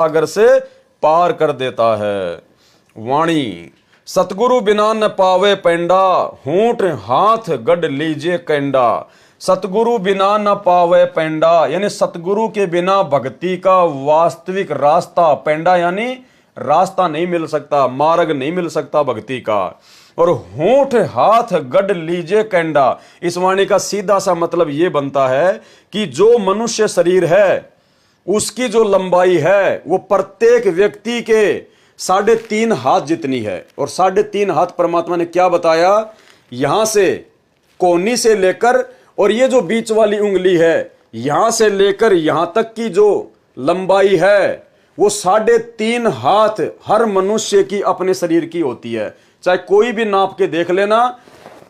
सागर से पार कर देता है। वाणी, सतगुरु बिना न पावे पेंडा, होंठ हाथ गढ़ लीजिए कैंडा। सतगुरु बिना न पावे पेंडा, यानी सतगुरु के बिना भक्ति का वास्तविक रास्ता, पेंडा यानी रास्ता नहीं मिल सकता, मार्ग नहीं मिल सकता भक्ति का। और होंठ हाथ गढ़ लीजिए कैंडा, इस वाणी का सीधा सा मतलब यह बनता है कि जो मनुष्य शरीर है उसकी जो लंबाई है वो प्रत्येक व्यक्ति के 3.5 हाथ जितनी है। और 3.5 हाथ परमात्मा ने क्या बताया, यहां से कोहनी से लेकर, और ये जो बीच वाली उंगली है यहां से लेकर यहां तक की जो लंबाई है वो 3.5 हाथ हर मनुष्य की अपने शरीर की होती है। चाहे कोई भी नाप के देख लेना,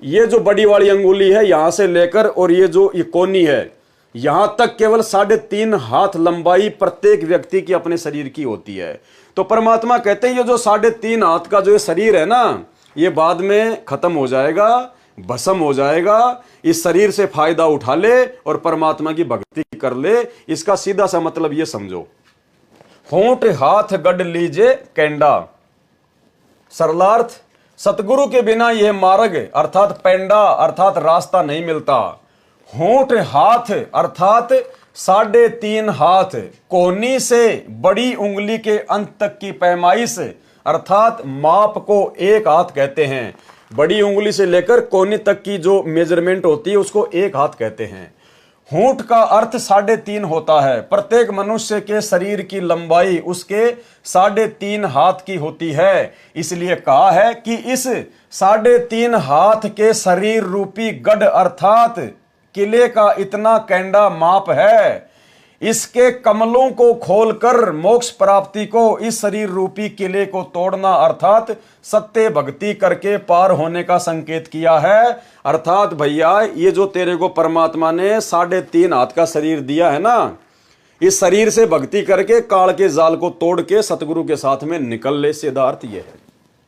ये जो बड़ी वाली अंगुली है यहां से लेकर और ये जो ये कोहनी है यहां तक केवल 3.5 हाथ लंबाई प्रत्येक व्यक्ति की अपने शरीर की होती है। तो परमात्मा कहते हैं ये जो 3.5 हाथ का जो शरीर है ना, ये बाद में खत्म हो जाएगा, भस्म हो जाएगा। इस शरीर से फायदा उठा ले और परमात्मा की भक्ति कर ले। इसका सीधा सा मतलब ये समझो, होंठ हाथ गढ़ लीजिए कैंडा। सरलार्थ, सतगुरु के बिना यह मार्ग अर्थात पेंडा अर्थात रास्ता नहीं मिलता। होंठ हाथ अर्थात 3.5 हाथ, कोहनी से बड़ी उंगली के अंत तक की पैमाइश अर्थात माप को 1 हाथ कहते हैं। बड़ी उंगली से लेकर कोहनी तक की जो मेजरमेंट होती है उसको 1 हाथ कहते हैं। होंठ का अर्थ 3.5 होता है। प्रत्येक मनुष्य के शरीर की लंबाई उसके 3.5 हाथ की होती है। इसलिए कहा है कि इस 3.5 हाथ के शरीर रूपी गढ़ अर्थात किले का इतना कैंडा माप है, इसके कमलों को खोलकर मोक्ष प्राप्ति को इस शरीर रूपी किले को तोड़ना अर्थात सत्य भक्ति करके पार होने का संकेत किया है। अर्थात भैया ये जो तेरे को परमात्मा ने 3.5 हाथ का शरीर दिया है ना, इस शरीर से भक्ति करके काल के जाल को तोड़ के सतगुरु के साथ में निकल ले, सीधा अर्थ यह है।